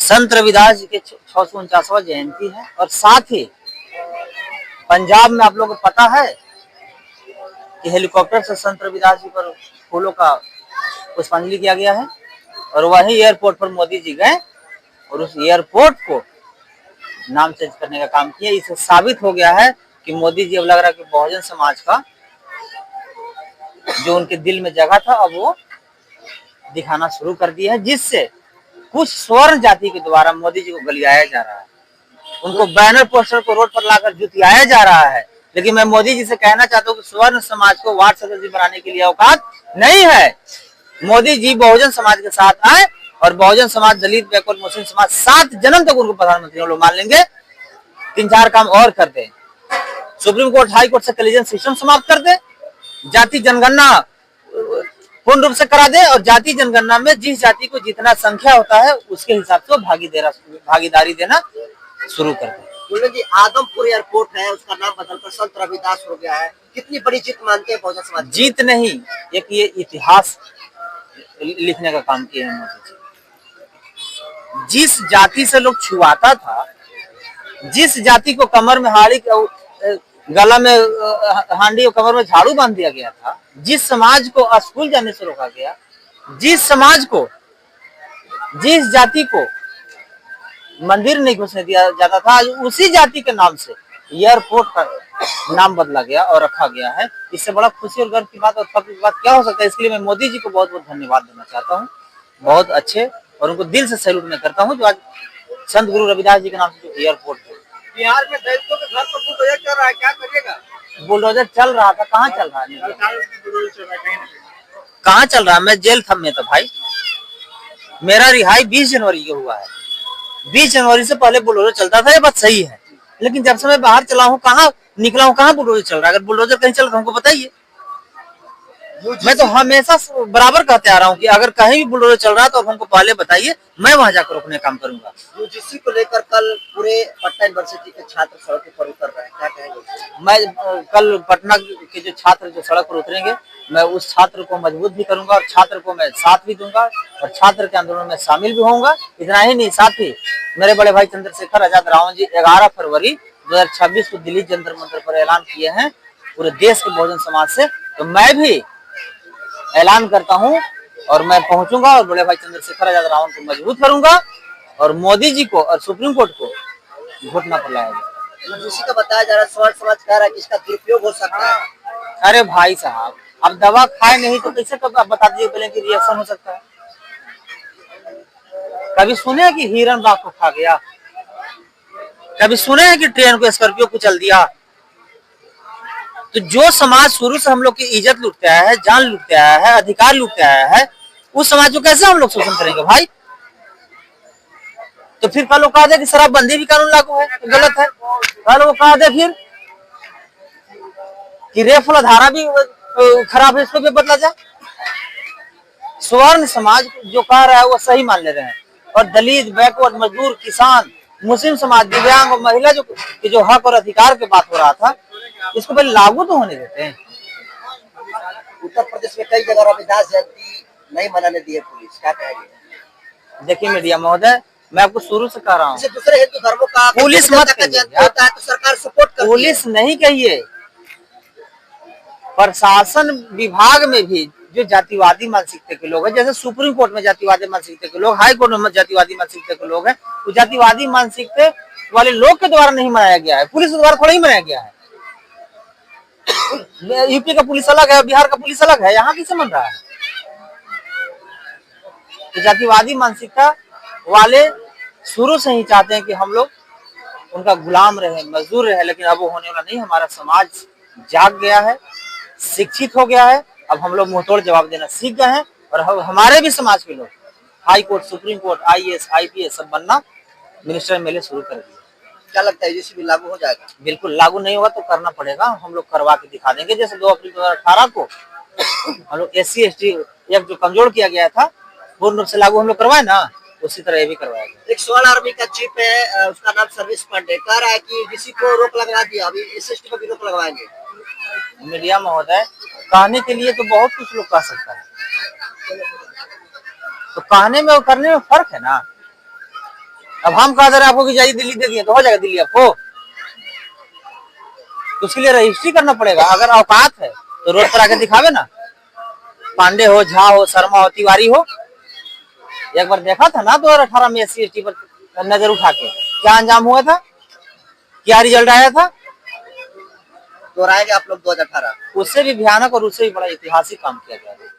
संत रविदास जी के 649वां जयंती है और साथ ही पंजाब में आप लोगों को पता है कि हेलीकॉप्टर से संत रविदास जी पर फूलों का पुष्पांजलि किया गया है और वही एयरपोर्ट पर मोदी जी गए और उस एयरपोर्ट को नाम चेंज करने का काम किया। इससे साबित हो गया है कि मोदी जी अब लग रहा है कि बहुजन समाज का जो उनके दिल में जगह था अब वो दिखाना शुरू कर दिया है, जिससे कुछ स्वर्ण जाति के द्वारा मोदी जी को गलियाया जा रहा है, उनको बैनर पोस्टर को रोड पर लाकर जुतियाया जा रहा है। लेकिन मैं मोदी जी से कहना चाहता हूँ कि स्वर्ण समाज को वार्ड सदस्य बनाने के लिए औकात नहीं है। मोदी जी बहुजन समाज के साथ आए और बहुजन समाज, दलित, बैकवर्ड, मुस्लिम समाज 7 जन्म तक उनको प्रधानमंत्री लोग मान लेंगे। 3-4 काम और कर दे, सुप्रीम कोर्ट, हाई कोर्ट से कलीजन सिस्टम समाप्त कर दे, जाति जनगणना पूर्ण रूप से करा दे और जाति जनगणना में जिस जाति को जितना संख्या होता है उसके हिसाब से भागीदारी देना शुरू कर दे। बोले जी आदमपुर एयरपोर्ट है, उसका नाम बदलकर संत रविदास हो गया है। कितनी बड़ी जीत मानते हैं बहुजन समाज? जीत नहीं, एक ये इतिहास लिखने का काम किया है मोदी जी। जिस जाति से लोग छुआता था, जिस जाति को कमर में हाड़ी, गला में हांडी और कमर में झाड़ू बांध दिया गया था, जिस समाज को स्कूल जाने से रोका गया, जिस समाज को, जिस जाति को मंदिर नहीं घुसने दिया जाता था, उसी जाति के नाम से एयरपोर्ट का नाम बदला गया और रखा गया है। इससे बड़ा खुशी और गर्व की बात और फख्र की बात क्या हो सकता है। इसके लिए मैं मोदी जी को बहुत बहुत धन्यवाद देना चाहता हूँ, बहुत अच्छे, और उनको दिल से सैल्यूट मैं करता हूँ जो आज संत गुरु रविदास जी के नाम से जो एयरपोर्ट है। बिहार में दलितों के घर पर बुलडोजर चल रहा है, क्या करिएगा? बुलडोजर चल रहा था, कहाँ चल रहा है? कहाँ चल रहा है? मैं जेल में था भाई, मेरा रिहाई 20 जनवरी को हुआ है। 20 जनवरी से पहले बुलडोजर चलता था, ये बात सही है, लेकिन जब से मैं बाहर चला हूँ, कहाँ निकला हूँ, कहाँ बुलडोजर चल रहा है? अगर बुलडोजर कहीं चल रहा है हमको बताइए। मैं तो हमेशा बराबर कहते आ रहा हूँ कि अगर कहीं भी बुलडोजर चल रहा है तो हमको पहले बताइए, मैं वहां जाकर रोकने का काम करूंगा। यूजीसी को लेकर कल पूरे पटना यूनिवर्सिटी के छात्र सड़क पर उतर रहे हैं, क्या कहेंगे? मैं कल पटना के जो छात्र जो सड़क पर उतरेंगे, मैं उस छात्र को मजबूत भी करूंगा और छात्र को मैं साथ भी दूंगा और छात्र के आंदोलन में शामिल भी होऊंगा। इतना ही नहीं, साथ ही मेरे बड़े भाई चंद्रशेखर आजाद रावण जी 11 फरवरी 2026 को दिल्ली जंतर मंतर पर ऐलान किए हैं पूरे देश के बहुजन समाज से, तो मैं भी ऐलान करता हूं और मैं पहुंचूंगा और बड़े भाई चंद्रशेखर आजाद रावण को मजबूत करूंगा और मोदी जी को और सुप्रीम कोर्ट को घुटना पर लाया जाएगा। यूजीसी का बताया जा रहा है, स्वर्ण समाज कह रहा है कि इसका दुरुपयोग हो सकता है। अरे भाई साहब, अब दवा खाए नहीं तो कैसे कब आप बता दीजिए पहले कि रिएक्शन हो सकता है? कभी सुने कि हिरन बाघ को खा गया? कभी सुने हैं कि ट्रेन को स्कॉर्पियो कुचल दिया? तो जो समाज शुरू से हम लोग की इज्जत लूटते आया है, जान लूटते आया है, अधिकार लूटते आया है, उस समाज को कैसे हम लोग शोषण करेंगे भाई? तो फिर कल वो कहा दे कि शराबबंदी भी कानून लागू है, गलत है। कल वो कहा दे फिर कि रेप वाला धारा भी खराब है, इसको भी बदला जाए। स्वर्ण समाज जो कह रहा है वो सही मान ले रहे हैं और दलित, बैकवर्ड, मजदूर, किसान, मुस्लिम समाज, दिव्यांग और महिला जो हक और अधिकार की बात हो रहा था, इसको पहले लागू तो होने देते हैं। उत्तर प्रदेश में कई जगह रविदास जयंती नहीं मनाने दी है पुलिस, क्या कहेंगे? देखिए मीडिया महोदय, मैं आपको शुरू से कह रहा हूँ, दूसरे हिंदू धर्मों का पुलिस मत जयंती होता है तो सरकार सपोर्ट करती है। पुलिस नहीं कहिए, प्रशासन विभाग में भी जो जातिवादी मानसिकता के लोग हैं, जैसे सुप्रीम कोर्ट में जातिवादी मानसिकता के लोग, हाई कोर्ट में जातिवादी मानसिकता के लोग हैं, वो जातिवादी मानसिकता वाले लोग के द्वारा नहीं मनाया गया है, पुलिस के द्वारा थोड़ा ही मनाया गया है। यूपी का पुलिस अलग है, बिहार का पुलिस अलग है, यहाँ किसे मन रहा है? तो जातिवादी मानसिकता वाले शुरू से ही चाहते हैं कि हम लोग उनका गुलाम रहे, मजदूर रहे, लेकिन अब वो होने वाला नहीं। हमारा समाज जाग गया है, शिक्षित हो गया है, अब हम लोग मुंहतोड़ जवाब देना सीख गए हैं और हमारे भी समाज के लोग high court, supreme court, IAS, IPS सब बनना, मिनिस्टर MLA शुरू कर दिया। क्या लगता है यूजीसी भी लागू हो जाएगा? बिल्कुल लागू नहीं होगा तो करना पड़ेगा, हम लोग करवा के दिखा देंगे। जैसे 2 अप्रैल 2018 को हम लोग SC ST एक्ट जो कमजोर किया गया था पूर्ण रूप से लागू हम लोग करवाए ना, उसी तरह ये भी करवाया गया। एक स्वर्ण आर्मी का चीफ है, उसका नाम सर्विस पांडे, कह रहा है कि यूजीसी को रोक लगा दिया, अभी SST पर भी रोक लगवाएंगे। मीडिया महोदय, कहने के लिए तो बहुत कुछ लोग कह सकता है, तो कहने में और करने में फर्क है ना। अब हम कह दे रहे हैं आपको कि जाइए दिल्ली दे दिए तो हो जाएगा दिल्ली आपको? तो उसके लिए रजिस्ट्री करना पड़ेगा। अगर औकात है तो रोड पर आके दिखावे ना, पांडे हो, झा हो, शर्मा हो, तिवारी हो। एक बार देखा था ना 2018 में SC/ST पर नजर उठा के क्या अंजाम हुआ था, क्या रिजल्ट आया था। दोहराएंगे आप लोग 2018? उससे भी भयानक और उससे भी बड़ा ऐतिहासिक काम किया गया है।